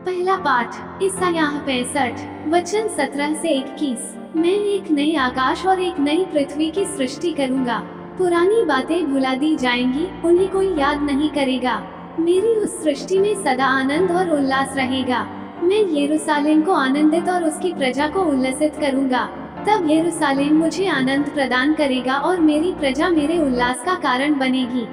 पहला पाठ ईसायाह 65 वचन 17 से 21। मैं एक नए आकाश और एक नई पृथ्वी की सृष्टि करूंगा। पुरानी बातें भुला दी जाएंगी, उन्हें कोई याद नहीं करेगा। मेरी उस सृष्टि में सदा आनंद और उल्लास रहेगा। मैं यरूशलेम को आनंदित और उसकी प्रजा को उल्लसित करूंगा। तब यरूशलेम मुझे आनंद प्रदान करेगा और मेरी प्रजा मेरे उल्लास का कारण बनेगी।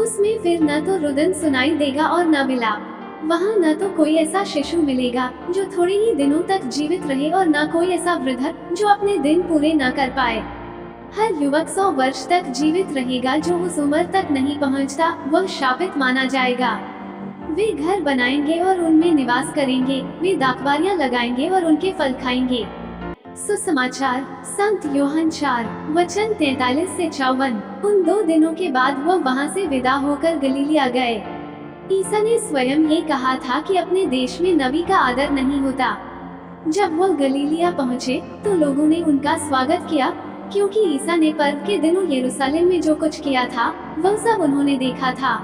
उसमें फिर न तो रुदन सुनाई देगा और न विलाप। वहाँ न तो कोई ऐसा शिशु मिलेगा जो थोड़े ही दिनों तक जीवित रहे और न कोई ऐसा वृद्ध जो अपने दिन पूरे न कर पाए। हर युवक 100 वर्ष तक जीवित रहेगा। जो उस उम्र तक नहीं पहुँचता वह शापित माना जाएगा। वे घर बनाएंगे और उनमें निवास करेंगे। वे दाखबारियां लगाएंगे और उनके फल खाएंगे। सुसमाचार संत यूहन्ना 4 वचन 43 से 54। उन 2 दिनों के बाद वह वहाँ से विदा होकर गलीलिया गए। ईसा ने स्वयं ये कहा था कि अपने देश में नबी का आदर नहीं होता। जब वह गलीलिया पहुँचे तो लोगों ने उनका स्वागत किया, क्योंकि ईसा ने पर्व के दिनों यरूशलेम में जो कुछ किया था वह सब उन्होंने देखा था।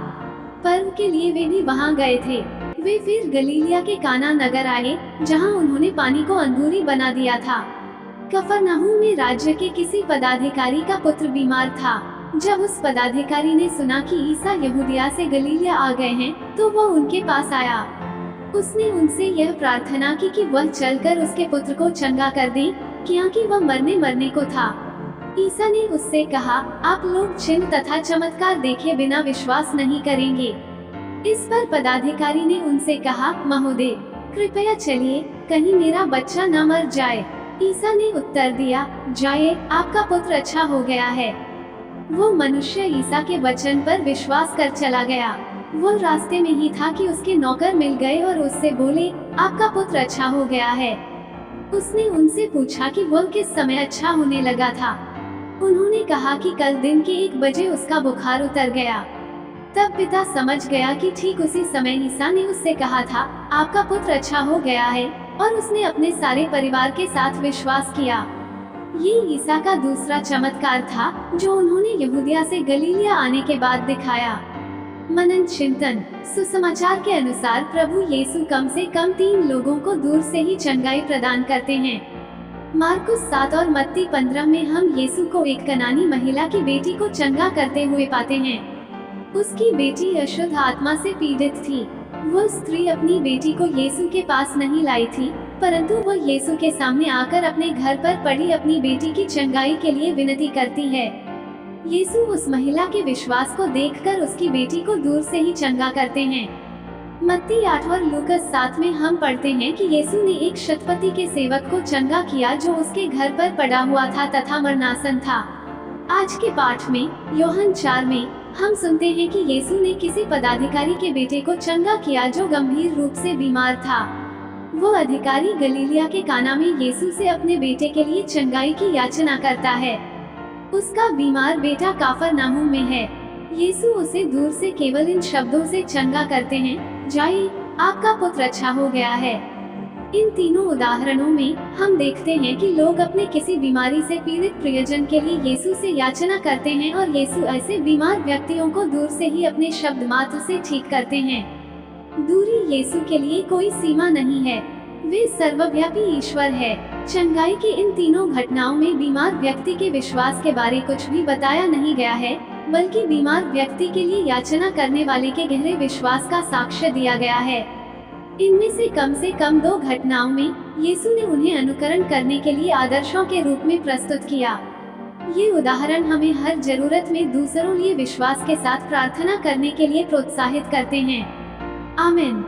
पर्व के लिए वे भी वहाँ गए थे। वे फिर गलीलिया के काना नगर आए, जहाँ उन्होंने पानी को अंगूरी बना दिया था। कफरनहूम में राज्य के किसी पदाधिकारी का पुत्र बीमार था। जब उस पदाधिकारी ने सुना कि ईसा यहूदिया से गलीलिया आ गए हैं, तो वह उनके पास आया। उसने उनसे यह प्रार्थना की कि वह चलकर उसके पुत्र को चंगा कर दें, क्योंकि वह मरने को था। ईसा ने उससे कहा, आप लोग चिन्ह तथा चमत्कार देखे बिना विश्वास नहीं करेंगे। इस पर पदाधिकारी ने उनसे कहा, महोदय कृपया चलिए, कहीं मेरा बच्चा न मर जाए। ईसा ने उत्तर दिया, जाइए, आपका पुत्र अच्छा हो गया है। वो मनुष्य ईसा के वचन पर विश्वास कर चला गया। वो रास्ते में ही था कि उसके नौकर मिल गए और उससे बोले, आपका पुत्र अच्छा हो गया है। उसने उनसे पूछा कि वह किस समय अच्छा होने लगा था। उन्होंने कहा कि कल दिन के 1 बजे उसका बुखार उतर गया। तब पिता समझ गया कि ठीक उसी समय ईसा ने उससे कहा था, आपका पुत्र अच्छा हो गया है, और उसने अपने सारे परिवार के साथ विश्वास किया। ये ईसा का दूसरा चमत्कार था जो उन्होंने यहूदिया से गलीलिया आने के बाद दिखाया। मनन चिंतन। सुसमाचार के अनुसार प्रभु यीशु कम से कम 3 लोगों को दूर से ही चंगाई प्रदान करते हैं। मार्कुस 7 और मत्ती 15 में हम यीशु को एक कनानी महिला की बेटी को चंगा करते हुए पाते हैं। उसकी बेटी अशुद्ध आत्मा से पीड़ित थी। वह स्त्री अपनी बेटी को यीशु के पास नहीं लाई थी, परंतु वह यीशु के सामने आकर अपने घर पर पड़ी अपनी बेटी की चंगाई के लिए विनती करती है। यीशु उस महिला के विश्वास को देखकर उसकी बेटी को दूर से ही चंगा करते हैं। मत्ती 8 और लूकस 7 में हम पढ़ते हैं कि यीशु ने एक शतपति के सेवक को चंगा किया जो उसके घर पर पड़ा हुआ था तथा मरणासन था। आज के पाठ में यूहन्ना 4 में हम सुनते हैं कि यीशु ने किसी पदाधिकारी के बेटे को चंगा किया जो गंभीर रूप से बीमार था। वो अधिकारी गलीलिया के काना में यीशु से अपने बेटे के लिए चंगाई की याचना करता है। उसका बीमार बेटा कफरनहूम में है। यीशु उसे दूर से केवल इन शब्दों से चंगा करते हैं, जाइए, आपका पुत्र अच्छा हो गया है। इन तीनों उदाहरणों में हम देखते हैं कि लोग अपने किसी बीमारी से पीड़ित प्रियजन के लिए यीशु से याचना करते हैं और यीशु ऐसे बीमार व्यक्तियों को दूर से ही अपने शब्द मात्र से ठीक करते हैं। दूरी यीशु के लिए कोई सीमा नहीं है। वे सर्वव्यापी ईश्वर है। चंगाई की इन तीनों घटनाओं में बीमार व्यक्ति के विश्वास के बारे कुछ भी बताया नहीं गया है, बल्कि बीमार व्यक्ति के लिए याचना करने वाले के गहरे विश्वास का साक्ष्य दिया गया है। इनमें से कम 2 घटनाओं में यीशु ने उन्हें अनुकरण करने के लिए आदर्शों के रूप में प्रस्तुत किया। ये उदाहरण हमें हर जरूरत में दूसरों लिए विश्वास के साथ प्रार्थना करने के लिए प्रोत्साहित करते हैं। आमीन।